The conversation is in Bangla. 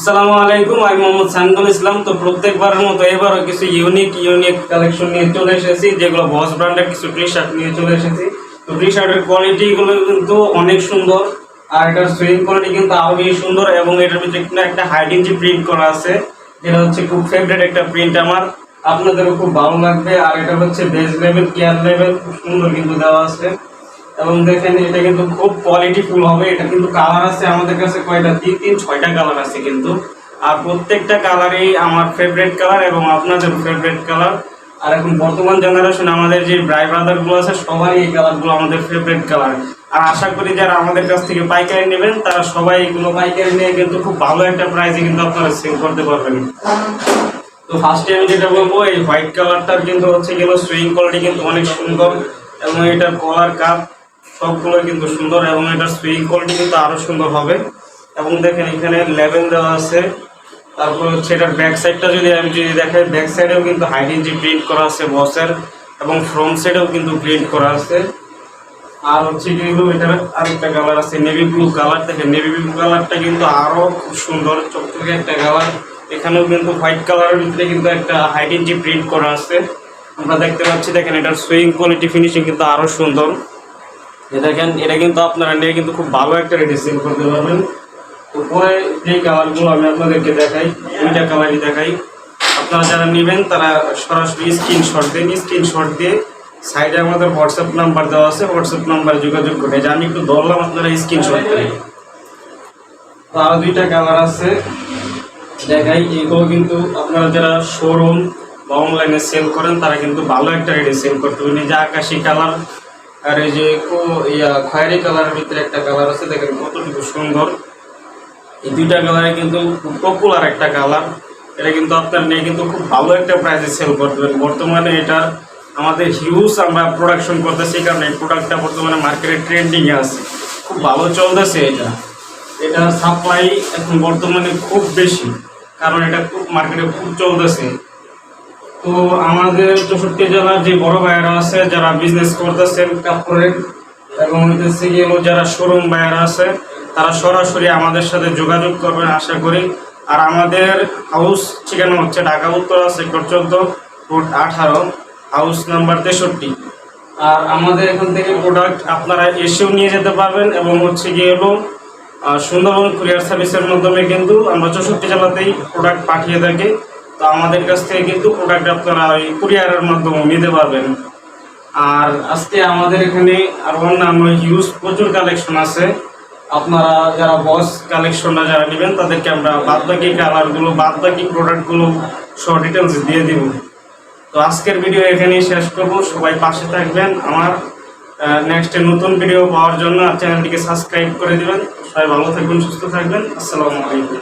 আসসালামু আলাইকুম, আমি মোহাম্মদ সানদুল ইসলাম। তো প্রত্যেকবারের মতো এবারও কিছু ইউনিক কালেকশন নিয়ে চলে এসেছি, যেগুলো বস ব্র্যান্ডের কিছু টি শার্ট নিয়ে চলে এসেছি। তো টি শার্টের কোয়ালিটিগুলো কিন্তু অনেক সুন্দর, আর এটার সুইং কোয়ালিটি কিন্তু আরো বেশি সুন্দর, এবং এটার ভিতরে কিন্তু একটা হাইডিং যে প্রিন্ট করা আছে, যেটা হচ্ছে খুব ফেভারিট একটা প্রিন্ট আমার, আপনাদেরও খুব ভালো লাগবে। আর এটা হচ্ছে বেজ লেভেল, কেয়ার লেভেল খুব সুন্দর কিন্তু দেওয়া আছে। এবং দেখেন এটা কিন্তু খুব কোয়ালিটি ফুল হবে। এটা কিন্তু কালার আছে আমাদের কাছে কয়টা, 6টা কালার আছে কিন্তু, আর প্রত্যেকটা কালারই আমার ফেভারিট কালার এবং আপনাদের ফেভারিট কালার। আর এখন বর্তমান জেনারেশন আমাদের যে ব্রাই ব্রাদার গুলো আছে, সবাই এই কালারগুলো আমাদের ফেভারিট কালার। আর আশা করি যারা আমাদের কাছ থেকে পাইকারি নেবেন তারা সবাই এগুলো পাইকারি নিয়ে কিন্তু খুব ভালো একটা প্রাইসে কিন্তু আপনারা সেল করতে পারবেন। তো ফার্স্টে আমি যেটা বলবো, এই হোয়াইট কালারটার কিন্তু হচ্ছে গেল সুইং কোয়ালিটি কিন্তু অনেক সুন্দর, এবং এটার কলার কাপ সবগুলো কিন্তু সুন্দর, এবং এটার সুইং কোয়ালিটি কিন্তু আরো সুন্দর হবে। এবং দেখেন এখানে লেভেল দেওয়া আছে। তারপর হচ্ছে এটার ব্যাক সাইডটা আমি যদি দেখাই, ব্যাক সাইডেও কিন্তু হাইডিং যে প্রিন্ট করা আছে বসের, এবং ফ্রন্ট সাইডেও কিন্তু প্রিন্ট করা আছে। আর হচ্ছে কিন্তু এটার আরেকটা কালার আছে নেভি ব্লু কালার। দেখেন নেভি ব্লু কালারটা কিন্তু আরো খুব সুন্দর চকচকে একটা কালার। এখানেও কিন্তু হোয়াইট কালারের ভিতরে কিন্তু একটা হাইডিং যে প্রিন্ট করা আছে আমরা দেখতে পাচ্ছি। দেখেন এটার সুইং কোয়ালিটি ফিনিশিং কিন্তু আরো সুন্দর। দেখেন এটা কিন্তু আপনারা নিয়ে কিন্তু খুব ভালো একটা রেটে সেল করতে পারবেন। উপরে যে কালারগুলো আমি আপনাদেরকে দেখাই, দুইটা কালারই দেখাই। আপনারা যারা নেবেন তারা সরাসরি স্ক্রিনশট দেন, স্ক্রিনশট দিয়ে সাইডে আমাদের হোয়াটসঅ্যাপ নাম্বার দেওয়া আছে, হোয়াটসঅ্যাপ নাম্বারে যোগাযোগ করে। যে আমি একটু ধরলাম, আপনারা স্ক্রিনশট দেন। তো আরও দুইটা কালার আছে দেখাই। এগুলো কিন্তু আপনারা যারা শোরুম বা অনলাইনে সেল করেন তারা কিন্তু ভালো একটা রেটে সেল করতে পারেন। যে আকাশি কালার আর এই যে খয়েরি কালারের ভিতরে একটা কালার আছে, দেখেন কতটুকু সুন্দর। এই দুইটা কালারে কিন্তু খুব পপুলার একটা কালার। এটা কিন্তু আপনার নিয়ে কিন্তু খুব ভালো একটা প্রাইসে সেল করতে পারেন। বর্তমানে এটার আমাদের হিউজ আমরা প্রোডাকশন করতেছি, কারণ এই প্রোডাক্টটা বর্তমানে মার্কেটে ট্রেন্ডিংয়ে আছে, খুব ভালো চলতেছে। এটা সাপ্লাই এখন বর্তমানে খুব বেশি, কারণ এটা খুব মার্কেটে খুব চলতেছে। তো আমাদের 64 জেলার যে বড় ভাইয়েরা আছে যারা বিজনেস করতেছেন কাপড়ের, এবং যারা শোরুম ভাইয়েরা আছে তারা সরাসরি আমাদের সাথে যোগাযোগ করবেন আশা করি। আর আমাদের হাউস ঠিকানা হচ্ছে Dhaka Uttara sector 14 road 18, house number 63। আর আমাদের এখান থেকে প্রোডাক্ট আপনারা এসেও নিয়ে যেতে পারবেন, এবং হচ্ছে সুন্দরবন কুরিয়ার সার্ভিসের মাধ্যমে কিন্তু আমরা 64 জেলাতেই প্রোডাক্ট পাঠিয়ে থাকি। তো আমাদের কাছ থেকে কিন্তু প্রোডাক্ট আপনারা ওই কুরিয়ারের মাধ্যমে নিতে পারবেন। আর আজকে আমাদের এখানে আর অন্যান্য হিউজ প্রচুর কালেকশন আছে। আপনারা যারা বস কালেকশনটা যারা নেবেন তাদেরকে আমরা বাদবাকি কালারগুলো, বাদবাকি প্রোডাক্টগুলো সব ডিটেলস দিয়ে দিব। তো আজকের ভিডিও এখানেই শেষ করব। সবাই পাশে থাকবেন আমার নেক্সট নতুন ভিডিও পাওয়ার জন্য, আর চ্যানেলটিকে সাবস্ক্রাইব করে দিবেন। সবাই ভালো থাকবেন, সুস্থ থাকবেন। আসসালামু আলাইকুম।